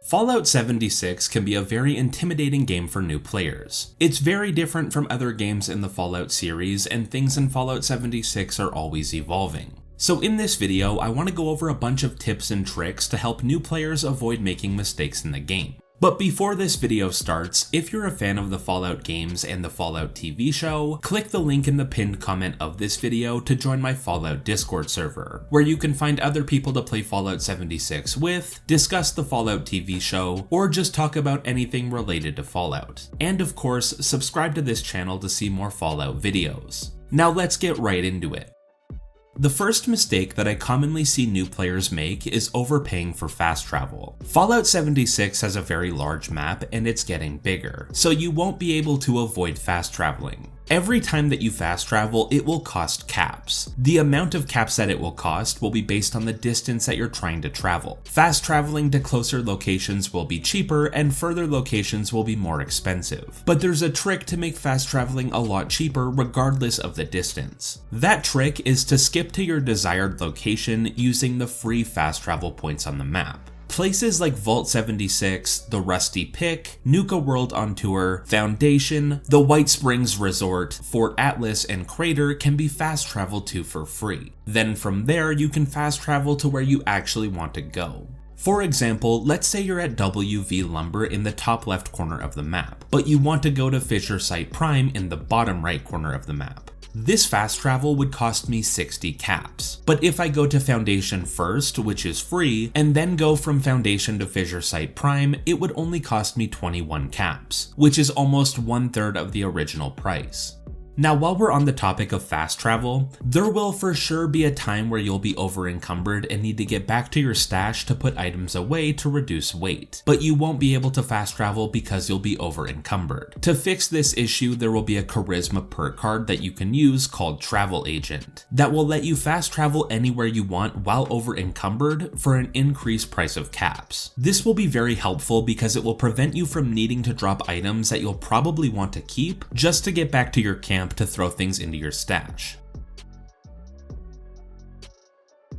Fallout 76 can be a very intimidating game for new players. It's very different from other games in the Fallout series, and things in Fallout 76 are always evolving. So in this video, I want to go over a bunch of tips and tricks to help new players avoid making mistakes in the game. But before this video starts, if you're a fan of the Fallout games and the Fallout TV show, click the link in the pinned comment of this video to join my Fallout Discord server, where you can find other people to play Fallout 76 with, discuss the Fallout TV show, or just talk about anything related to Fallout. And of course, subscribe to this channel to see more Fallout videos. Now let's get right into it. The first mistake that I commonly see new players make is overpaying for fast travel. Fallout 76 has a very large map and it's getting bigger, so you won't be able to avoid fast traveling. Every time that you fast travel, it will cost caps. The amount of caps that it will cost will be based on the distance that you're trying to travel. Fast traveling to closer locations will be cheaper and further locations will be more expensive. But there's a trick to make fast traveling a lot cheaper regardless of the distance. That trick is to skip to your desired location using the free fast travel points on the map. Places like Vault 76, the Rusty Pick, Nuka World on Tour, Foundation, the White Springs Resort, Fort Atlas, and Crater can be fast traveled to for free. Then from there, you can fast travel to where you actually want to go. For example, let's say you're at WV Lumber in the top left corner of the map, but you want to go to Fissure Site Prime in the bottom right corner of the map. This fast travel would cost me 60 caps, but if I go to Foundation first, which is free, and then go from Foundation to Fissure Site Prime, it would only cost me 21 caps, which is almost 1/3 of the original price. Now, while we're on the topic of fast travel, there will for sure be a time where you'll be over-encumbered and need to get back to your stash to put items away to reduce weight, but you won't be able to fast travel because you'll be over-encumbered. To fix this issue, there will be a charisma perk card that you can use called Travel Agent that will let you fast travel anywhere you want while over-encumbered for an increased price of caps. This will be very helpful because it will prevent you from needing to drop items that you'll probably want to keep just to get back to your camp to throw things into your stash.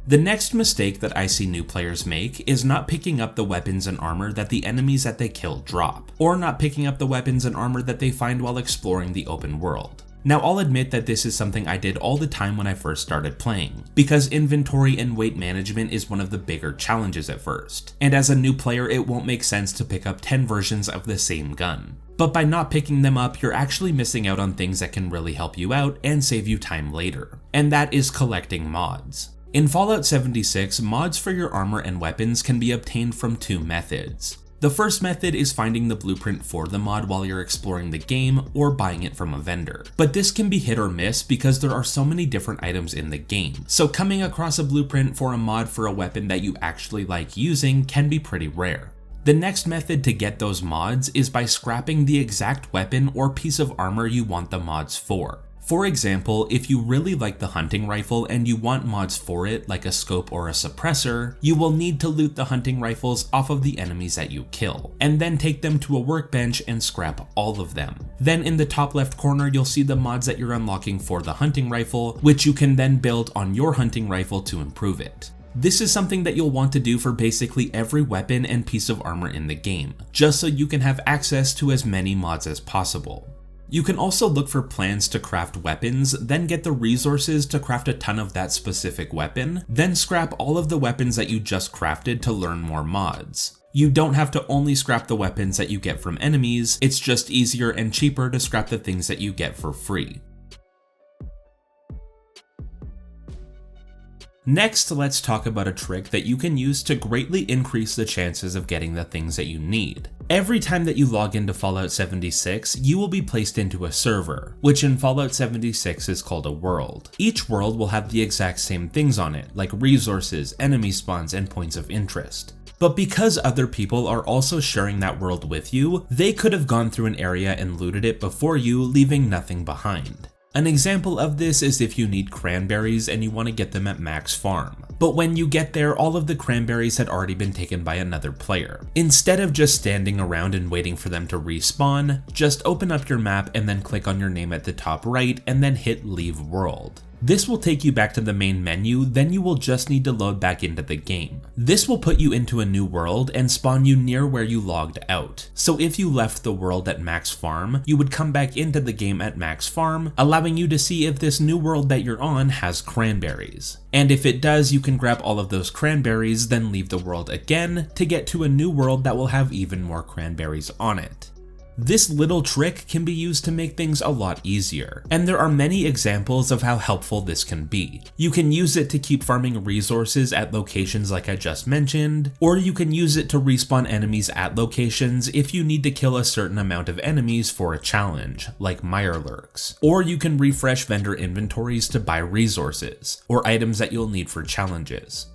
The next mistake that I see new players make is not picking up the weapons and armor that the enemies that they kill drop, or not picking up the weapons and armor that they find while exploring the open world. Now, I'll admit that this is something I did all the time when I first started playing, because inventory and weight management is one of the bigger challenges at first, and as a new player it won't make sense to pick up 10 versions of the same gun. But by not picking them up, you're actually missing out on things that can really help you out and save you time later, and that is collecting mods. In Fallout 76, mods for your armor and weapons can be obtained from two methods. The first method is finding the blueprint for the mod while you're exploring the game or buying it from a vendor. But this can be hit or miss because there are so many different items in the game, so coming across a blueprint for a mod for a weapon that you actually like using can be pretty rare. The next method to get those mods is by scrapping the exact weapon or piece of armor you want the mods for. For example, if you really like the hunting rifle and you want mods for it, like a scope or a suppressor, you will need to loot the hunting rifles off of the enemies that you kill, and then take them to a workbench and scrap all of them. Then in the top left corner, you'll see the mods that you're unlocking for the hunting rifle, which you can then build on your hunting rifle to improve it. This is something that you'll want to do for basically every weapon and piece of armor in the game, just so you can have access to as many mods as possible. You can also look for plans to craft weapons, then get the resources to craft a ton of that specific weapon, then scrap all of the weapons that you just crafted to learn more mods. You don't have to only scrap the weapons that you get from enemies, it's just easier and cheaper to scrap the things that you get for free. Next, let's talk about a trick that you can use to greatly increase the chances of getting the things that you need. Every time that you log into Fallout 76, you will be placed into a server, which in Fallout 76 is called a world. Each world will have the exact same things on it, like resources, enemy spawns, and points of interest. But because other people are also sharing that world with you, they could have gone through an area and looted it before you, leaving nothing behind. An example of this is if you need cranberries and you want to get them at Mac's farm. but when you get there, all of the cranberries had already been taken by another player. Instead of just standing around and waiting for them to respawn, just open up your map and then click on your name at the top right and then hit Leave World. This will take you back to the main menu, then you will just need to load back into the game. This will put you into a new world and spawn you near where you logged out. So if you left the world at Max Farm, you would come back into the game at Max Farm, allowing you to see if this new world that you're on has cranberries. And if it does, you can grab all of those cranberries, then leave the world again to get to a new world that will have even more cranberries on it. This little trick can be used to make things a lot easier, and there are many examples of how helpful this can be. You can use it to keep farming resources at locations like I just mentioned, or you can use it to respawn enemies at locations if you need to kill a certain amount of enemies for a challenge, like Mirelurks. Or you can refresh vendor inventories to buy resources, or items that you'll need for challenges.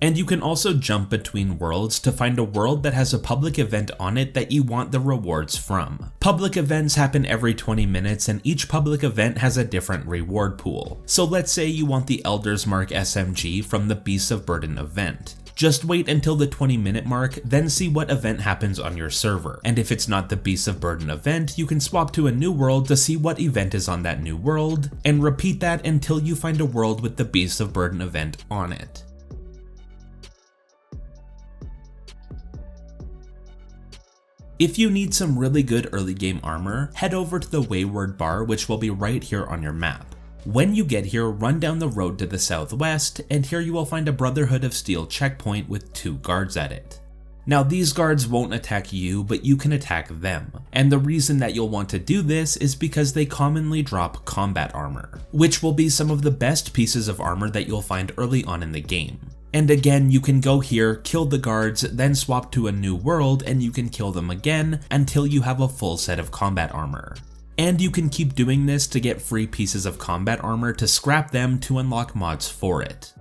And you can also jump between worlds to find a world that has a public event on it that you want the rewards from. Public events happen every 20 minutes and each public event has a different reward pool. So let's say you want the Elder's Mark SMG from the Beasts of Burden event. Just wait until the 20-minute mark, then see what event happens on your server. And if it's not the Beasts of Burden event, you can swap to a new world to see what event is on that new world, and repeat that until you find a world with the Beasts of Burden event on it. If you need some really good early game armor, head over to the Wayward bar, which will be right here on your map. When you get here, run down the road to the southwest, and here you will find a Brotherhood of Steel checkpoint with 2 guards at it. Now these guards won't attack you, but you can attack them. And the reason that you'll want to do this is because they commonly drop combat armor, which will be some of the best pieces of armor that you'll find early on in the game. And again, you can go here, kill the guards, then swap to a new world and you can kill them again until you have a full set of combat armor. And you can keep doing this to get free pieces of combat armor to scrap them to unlock mods for it.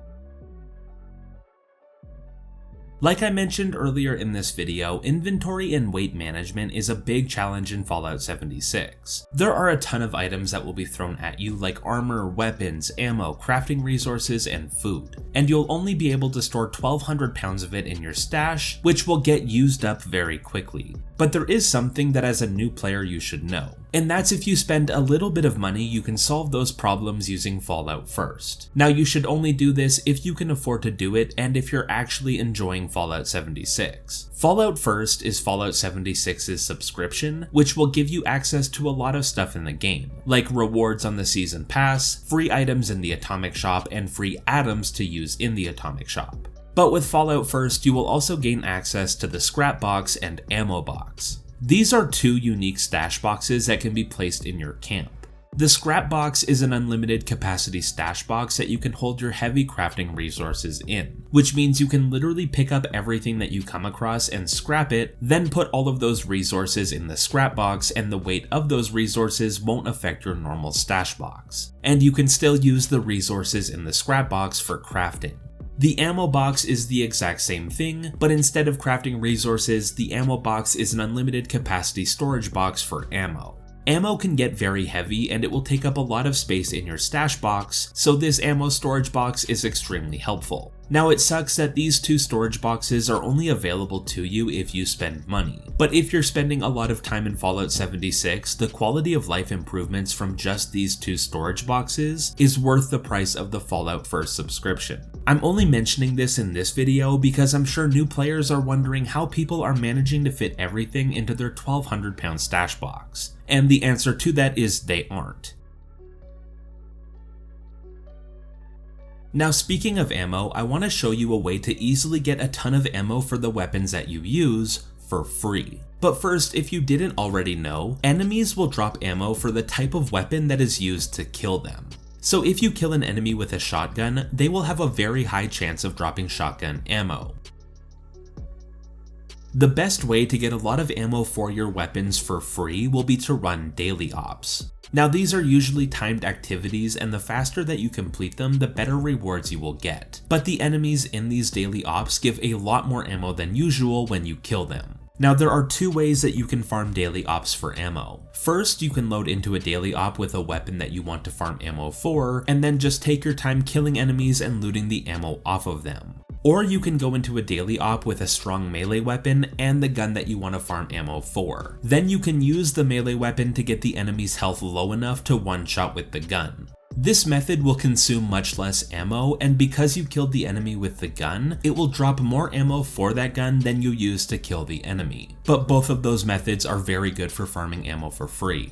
Like I mentioned earlier in this video, inventory and weight management is a big challenge in Fallout 76. There are a ton of items that will be thrown at you like armor, weapons, ammo, crafting resources, and food. And you'll only be able to store 1,200 pounds of it in your stash, which will get used up very quickly. But there is something that as a new player you should know. And that's if you spend a little bit of money, you can solve those problems using Fallout First. Now you should only do this if you can afford to do it and if you're actually enjoying Fallout 76. Fallout First is Fallout 76's subscription, which will give you access to a lot of stuff in the game, like rewards on the Season Pass, free items in the Atomic Shop, and free atoms to use in the Atomic Shop. But with Fallout First, you will also gain access to the Scrap Box and Ammo Box. These are 2 unique stash boxes that can be placed in your camp. The Scrap Box is an unlimited capacity stash box that you can hold your heavy crafting resources in, which means you can literally pick up everything that you come across and scrap it, then put all of those resources in the Scrap Box and the weight of those resources won't affect your normal stash box. And you can still use the resources in the Scrap Box for crafting. The ammo box is the exact same thing, but instead of crafting resources, the ammo box is an unlimited capacity storage box for ammo. Ammo can get very heavy and it will take up a lot of space in your stash box, so this ammo storage box is extremely helpful. Now it sucks that these 2 storage boxes are only available to you if you spend money, but if you're spending a lot of time in Fallout 76, the quality of life improvements from just these 2 storage boxes is worth the price of the Fallout First subscription. I'm only mentioning this in this video because I'm sure new players are wondering how people are managing to fit everything into their 1,200 pound stash box, and the answer to that is they aren't. Now speaking of ammo, I want to show you a way to easily get a ton of ammo for the weapons that you use for free. But first, if you didn't already know, enemies will drop ammo for the type of weapon that is used to kill them. So if you kill an enemy with a shotgun, they will have a very high chance of dropping shotgun ammo. The best way to get a lot of ammo for your weapons for free will be to run daily ops. Now these are usually timed activities and the faster that you complete them, the better rewards you will get. But the enemies in these daily ops give a lot more ammo than usual when you kill them. Now there are two ways that you can farm daily ops for ammo. First, you can load into a daily op with a weapon that you want to farm ammo for, and then just take your time killing enemies and looting the ammo off of them. Or you can go into a daily op with a strong melee weapon and the gun that you want to farm ammo for. Then you can use the melee weapon to get the enemy's health low enough to one-shot with the gun. This method will consume much less ammo, and because you killed the enemy with the gun, it will drop more ammo for that gun than you used to kill the enemy. But both of those methods are very good for farming ammo for free.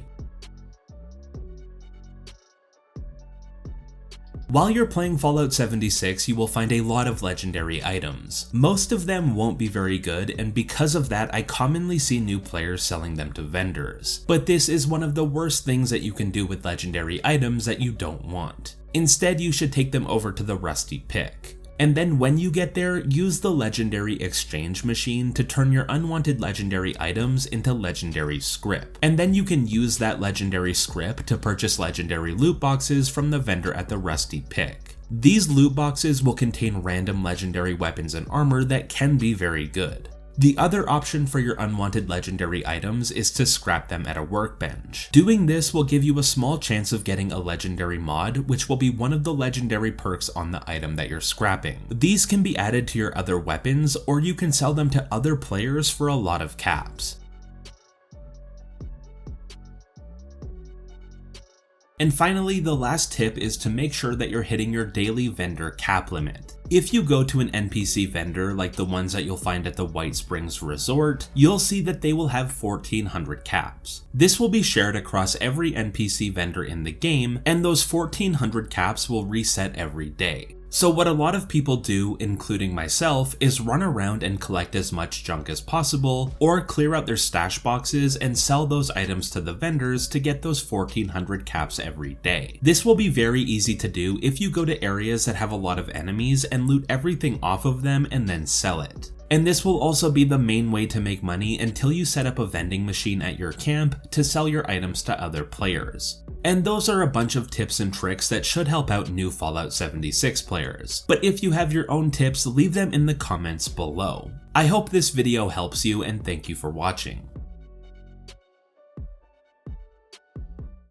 While you're playing Fallout 76, you will find a lot of legendary items. Most of them won't be very good, and because of that, I commonly see new players selling them to vendors. But this is one of the worst things that you can do with legendary items that you don't want. Instead, you should take them over to the Rusty Pick. And then when you get there, use the legendary exchange machine to turn your unwanted legendary items into legendary scrip. And then you can use that legendary scrip to purchase legendary loot boxes from the vendor at the Rusty Pick. These loot boxes will contain random legendary weapons and armor that can be very good. The other option for your unwanted legendary items is to scrap them at a workbench. Doing this will give you a small chance of getting a legendary mod, which will be one of the legendary perks on the item that you're scrapping. These can be added to your other weapons, or you can sell them to other players for a lot of caps. And finally, the last tip is to make sure that you're hitting your daily vendor cap limit. If you go to an NPC vendor like the ones that you'll find at the White Springs Resort, you'll see that they will have 1400 caps. This will be shared across every NPC vendor in the game, and those 1400 caps will reset every day. So what a lot of people do, including myself, is run around and collect as much junk as possible, or clear out their stash boxes and sell those items to the vendors to get those 1400 caps every day. This will be very easy to do if you go to areas that have a lot of enemies and loot everything off of them and then sell it. And this will also be the main way to make money until you set up a vending machine at your camp to sell your items to other players. And those are a bunch of tips and tricks that should help out new Fallout 76 players. But if you have your own tips, leave them in the comments below. I hope this video helps you, and thank you for watching.